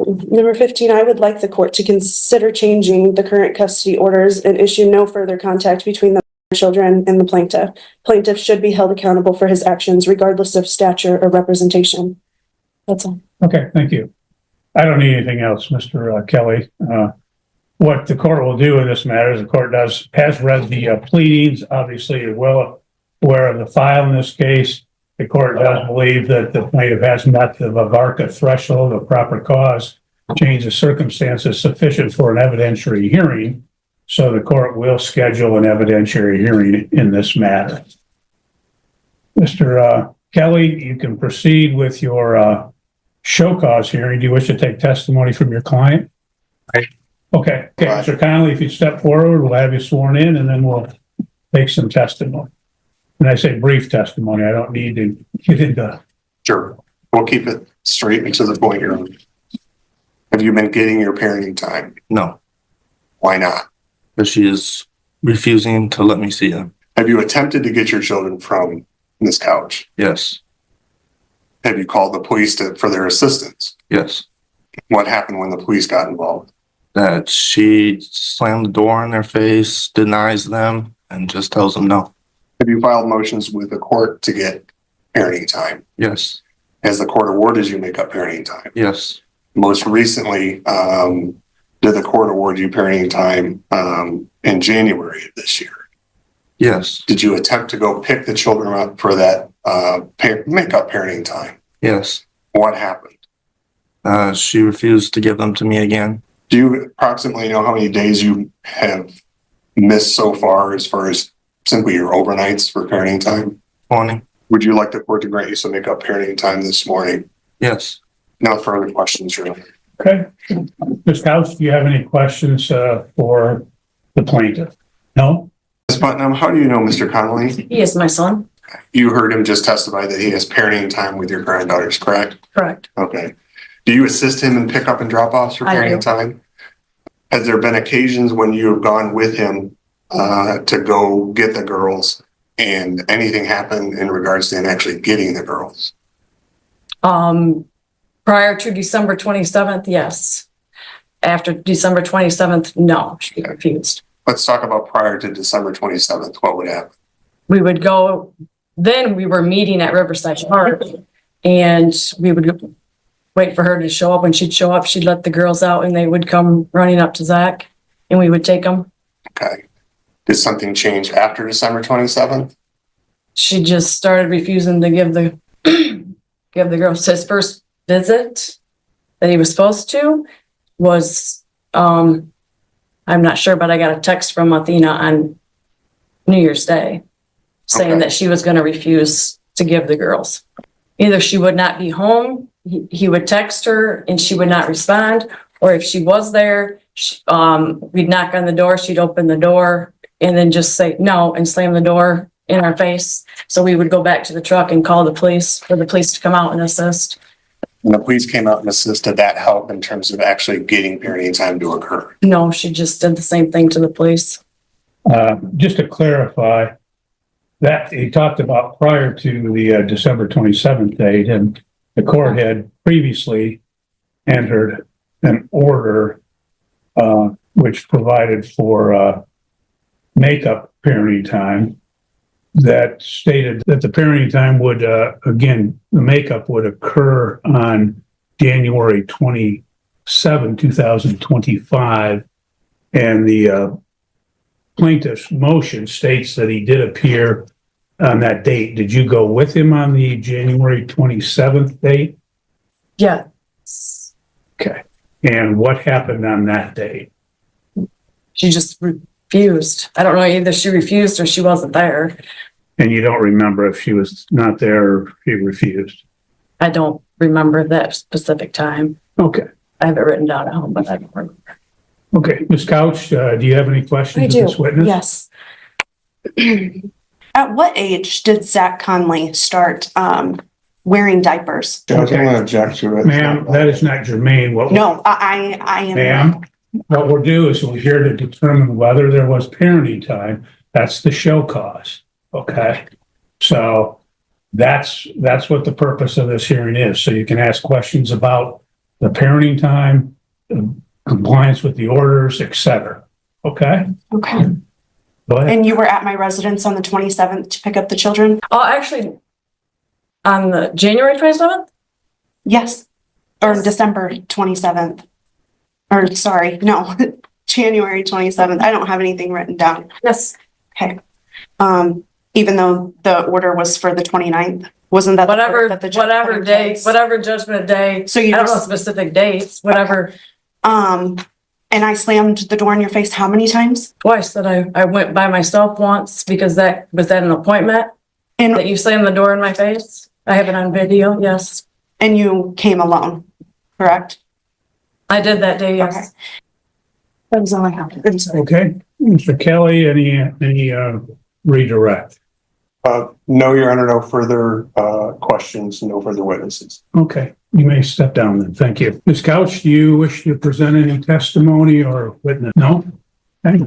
Number 15, I would like the court to consider changing the current custody orders and issue no further contact between the children and the plaintiff. Plaintiff should be held accountable for his actions regardless of stature or representation. That's all. Okay, thank you. I don't need anything else, Mr. Kelly. What the court will do in this matter is the court has read the pleadings, obviously is well aware of the file in this case. The court does believe that the plaintiff has met the VARCA threshold of proper cause, change of circumstances sufficient for an evidentiary hearing. So the court will schedule an evidentiary hearing in this matter. Mr. Kelly, you can proceed with your show cause hearing. Do you wish to take testimony from your client? Right. Okay, Mr. Connolly, if you step forward, we'll have you sworn in and then we'll take some testimony. And I say brief testimony, I don't need to get into. Sure. We'll keep it straight and to the point here. Have you been getting your parenting time? No, Why not? because she is refusing to let me see them. Have you attempted to get your children from this couch? Yes, Have you called the police for their assistance? yes. What happened when the police got involved? That she slammed the door in their face, denies them, and just tells them no. Have you filed motions with the court to get parenting time? Yes, Has the court awarded you make-up parenting time? yes, Most recently, did the court award you parenting time in January of this year? yes, Did you attempt to go pick the children up for that make-up parenting time? yes. What happened? She refused to give them to me again. Do you approximately know how many days you have missed so far as simply your overnights for parenting time? 20. Would you like the court to grant you some make-up parenting time this morning? Yes. No further questions, Your Honor. Okay. Ms. Couch, do you have any questions for the plaintiff? No? Ms. Putnam, how do you know Mr. Connolly? He is my son. You heard him just testify that he has parenting time with your granddaughters, correct? Correct. Okay. Do you assist him in pickup and drop-offs for I do. parenting time? Has there been occasions when you have gone with him to go get the girls and anything happened in regards to him actually getting the girls? Prior to December 27th, yes. After December 27th, no, she refused. Let's talk about prior to December 27th. What would happen? We would go, then we were meeting at Riverside Park and we would wait for her to show up. When she'd show up, she'd let the girls out and they would come running up to Zach and we would take them. Okay. Did something change after December 27th? She just started refusing to give the give the girls. His first visit that he was supposed to was I'm not sure, but I got a text from Athena on New Year's Day saying Okay. that she was going to refuse to give the girls. Either she would not be home, he would text her and she would not respond, or if she was there, we'd knock on the door, she'd open the door and then just say no and slam the door in our face. So we would go back to the truck and call the police for the police to come out and assist. And the police came out and assisted that help in terms of actually getting parenting time to occur. No, she just did the same thing to the police. Just to clarify, that he talked about prior to the December 27th date, and the court had previously entered an order which provided for makeup parenting time that stated that the parenting time would, again, the makeup would occur on January 27, 2025, and the plaintiff's motion states that he did appear on that date. Did you go with him on the January 27th date? Yeah. Okay. And what happened on that date? She just refused. I don't know, either she refused or she wasn't there. And you don't remember if she was not there or she refused? I don't remember that specific time. Okay. I have it written down at home, but I don't remember. Okay. Ms. Couch, do you have any questions I of do. this witness? Yes. At what age did Zach Conley start wearing diapers? Judge, I'm going to object to it. Ma'am, that is not germane. No, I am. Ma'am, what we'll do is we're here to determine whether there was parenting time. That's the show cause. Okay. So that's what the purpose of this hearing is. So you can ask questions about the parenting time, compliance with the orders, etc. Okay? Okay. Go ahead. And you were at my residence on the 27th to pick up the children? Oh, actually, on the January 27th? Yes. Or December 27th. Or sorry, no, January 27th. I don't have anything written down. Yes. Okay. Even though the order was for the 29th, wasn't that the Whatever, order that the judge put whatever in day, place? whatever judgment day. So I you don't know just, specific dates, whatever. and I slammed the door in your face how many times? Twice that I went by myself once because that was at an appointment that And you slammed the door in my face. I have it on video. Yes, you came alone, correct? I did that day. Okay. Yes. That was all I have. I'm sorry. Okay, Mr. Kelly, any redirect? No, Your Honor, no further questions, no further witnesses. Okay, you may step down then. Thank you. Ms. Couch, do you wish to present any testimony or witness? No? Okay,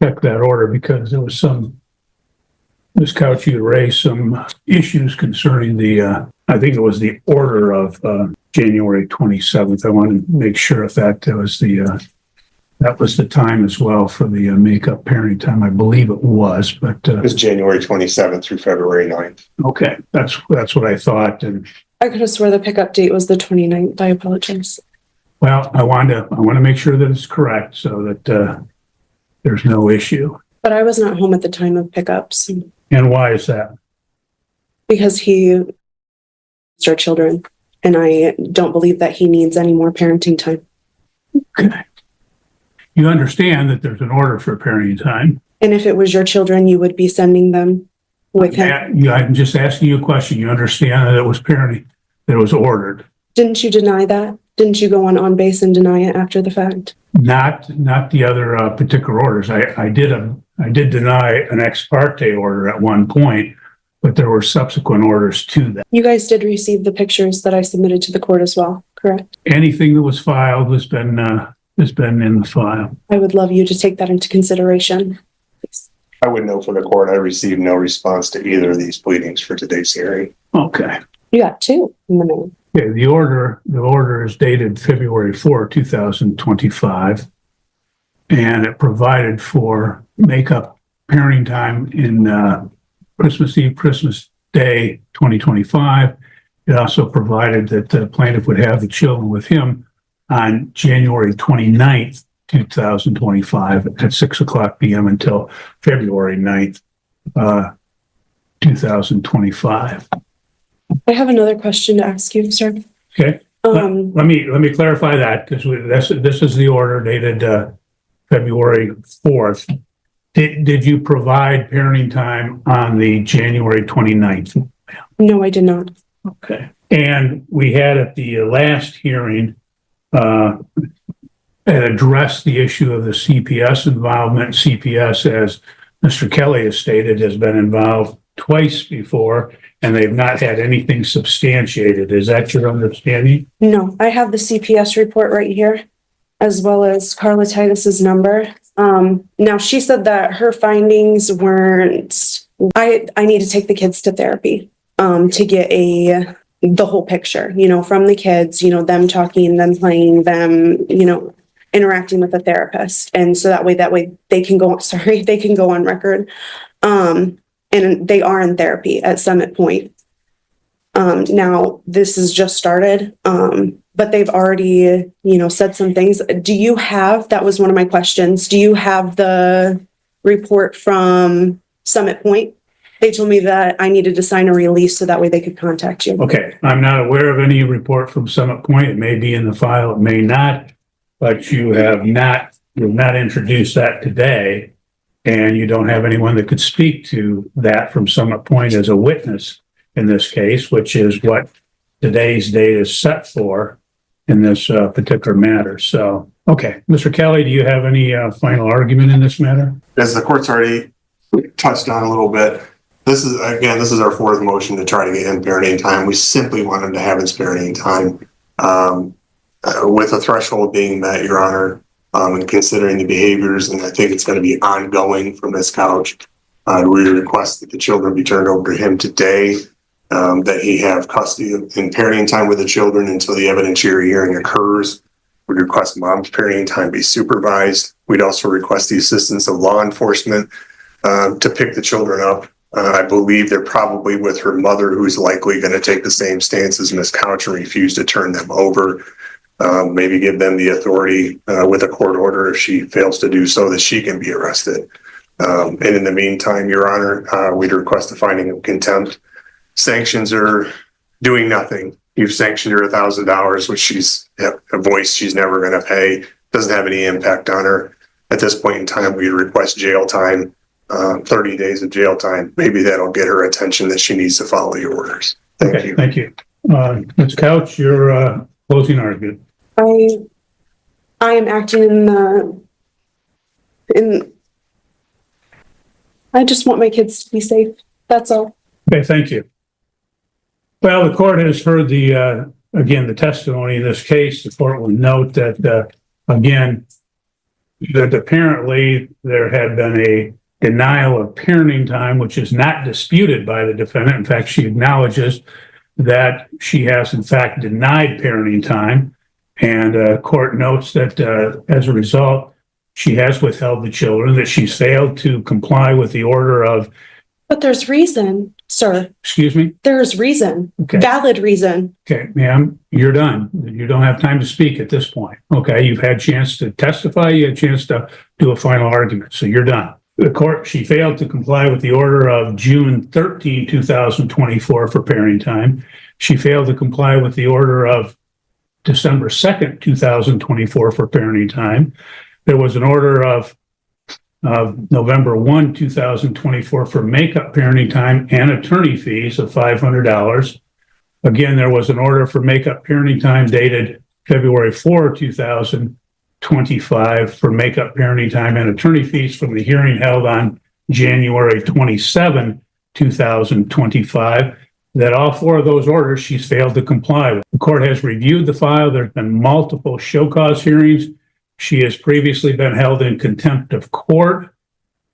check that order because there was some, Ms. Couch, you raised some issues concerning the, I think it was the order of January 27th. I want to make sure if that was the time as well for the makeup parenting time. I believe it was, but It was January 27th through February 9th. okay, that's what I thought. And I could have swore the pickup date was the 29th. I apologize. well, I want to make sure that it's correct so that there's no issue. But I was not home at the time of pickups And why is that? because he raised our children, and I don't believe that he needs any more parenting time. Okay. You understand that there's an order for parenting time. And if it was your children, you would be sending them with him. I'm just asking you a question. You understand that it was parenting, that it was ordered, Didn't you deny that? Didn't you go on base and deny it after the fact? not the other particular orders. I did deny an ex parte order at one point, but there were subsequent orders to that. You guys did receive the pictures that I submitted to the court as well, correct? Anything that was filed has been in the file. I would love you to take that into consideration. I would know for the court, I received no response to either of these pleadings for today's hearing. Okay. You got two in the mail. Okay, the order is dated February 4, 2025, and it provided for makeup parenting time in Christmas Eve, Christmas Day, 2025. It also provided that the plaintiff would have the children with him on January 29th, 2025 at 6:00 p.m. until February 9th, 2025. I have another question to ask you, sir. Okay. Let me clarify that because this is the order dated February 4th. Did you provide parenting time on the January 29th? No, I did not. Okay. And we had at the last hearing addressed the issue of the CPS involvement. CPS, as Mr. Kelly has stated, has been involved twice before, and they've not had anything substantiated. Is that your understanding? No, I have the CPS report right here, as well as Carla Titus's number. Now she said that her findings weren't, I need to take the kids to therapy, to get the whole picture, from the kids, them talking, them playing, them, interacting with a therapist. And so that way they can go, they can go on record. And they are in therapy at Summit Point. Now this has just started, but they've already, said some things. That was one of my questions. Do you have the report from Summit Point? They told me that I needed to sign a release so that way they could contact you. Okay. I'm not aware of any report from Summit Point. It may be in the file, it may not, but you have not introduced that today. And you don't have anyone that could speak to that from Summit Point as a witness in this case, which is what today's date is set for in this particular matter. So, okay. Mr. Kelly, do you have any final argument in this matter? As the court's already touched on a little bit, this is our fourth motion to try to get him parenting time. We simply want him to have his parenting time with a threshold being met, Your Honor. And considering the behaviors, and I think it's going to be ongoing from this couch, we request that the children be turned over to him today. that he have custody and parenting time with the children until the evidentiary hearing occurs. We'd request mom's parenting time be supervised. We'd also request the assistance of law enforcement to pick the children up. I believe they're probably with her mother, who's likely going to take the same stance as Ms. Couch and refuse to turn them over. Maybe give them the authority with a court order if she fails to do so, that she can be arrested. And in the meantime, Your Honor, we'd request a finding of contempt. Sanctions are doing nothing. You've sanctioned her $1,000, which she's a voice she's never going to pay. Doesn't have any impact on her. At this point in time, we request jail time, 30 days of jail time. Maybe that'll get her attention that she needs to follow your orders. Thank you. Thank you. Ms. Couch, your closing argument. I am acting I just want my kids to be safe. That's all. Okay, thank you. Well, the court has heard again, the testimony in this case. The court will note that, again, that apparently there had been a denial of parenting time, which is not disputed by the defendant. In fact, she acknowledges that she has, in fact, denied parenting time. And court notes that as a result, she has withheld the children, that she's failed to comply with the order of. But there's reason, sir. Excuse me? There's reason. Okay. Valid reason. Okay, ma'am, you're done. You don't have time to speak at this point. Okay, you've had a chance to testify. You had a chance to do a final argument. So you're done. The court, she failed to comply with the order of June 13, 2024 for parenting time. She failed to comply with the order of December 2nd, 2024 for parenting time. There was an order of November 1, 2024 for makeup parenting time and attorney fees of $500. Again, there was an order for makeup parenting time dated February 4, 2025 for makeup parenting time and attorney fees from the hearing held on January 27, 2025. That all four of those orders she's failed to comply with. The court has reviewed the file. There's been multiple show cause hearings. She has previously been held in contempt of court.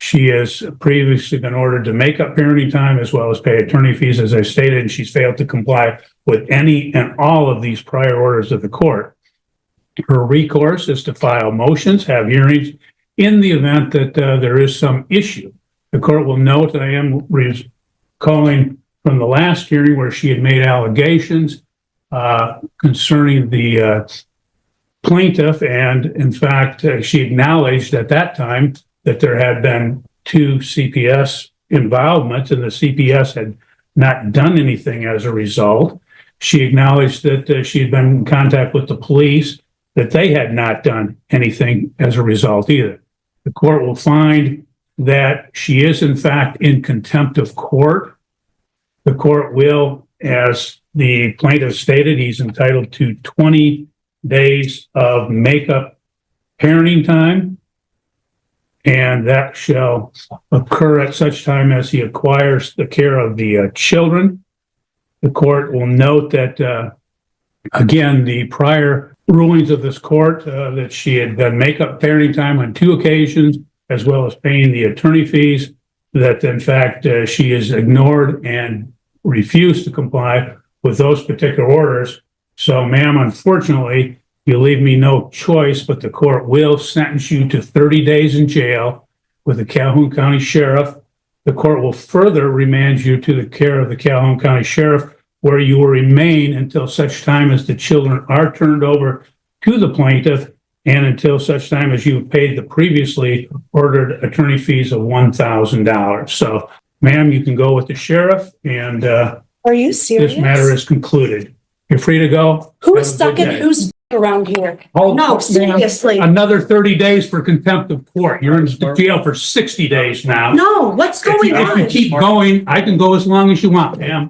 She has previously been ordered to make up parenting time as well as pay attorney fees, as I stated, and she's failed to comply with any and all of these prior orders of the court. Her recourse is to file motions, have hearings in the event that there is some issue. The court will note that I am recalling from the last hearing where she had made allegations concerning the plaintiff, and in fact, she acknowledged at that time that there had been 2 CPS involvements and the CPS had not done anything as a result. She acknowledged that she had been in contact with the police, that they had not done anything as a result either. The court will find that she is in fact in contempt of court. The court will, as the plaintiff stated, he's entitled to 20 days of makeup parenting time, and that shall occur at such time as he acquires the care of the children. The court will note that, again, the prior rulings of this court, that she had done makeup parenting time on 2 occasions, as well as paying the attorney fees, that in fact she is ignored and refused to comply with those particular orders. So, ma'am, unfortunately, you leave me no choice, but the court will sentence you to 30 days in jail with the Calhoun County Sheriff. The court will further remand you to the care of the Calhoun County Sheriff, where you will remain until such time as the children are turned over to the plaintiff and until such time as you have paid the previously ordered attorney fees of $1,000. So, ma'am, you can go with the sheriff, and Are you serious? this matter is concluded. You're free to go. Who's Have a good sucking day. who's around here? Oh, No, ma'am, seriously. Another 30 days for contempt of court. You're in jail for 60 days now. No, what's going If you on? keep going, I can go as long as you want, ma'am.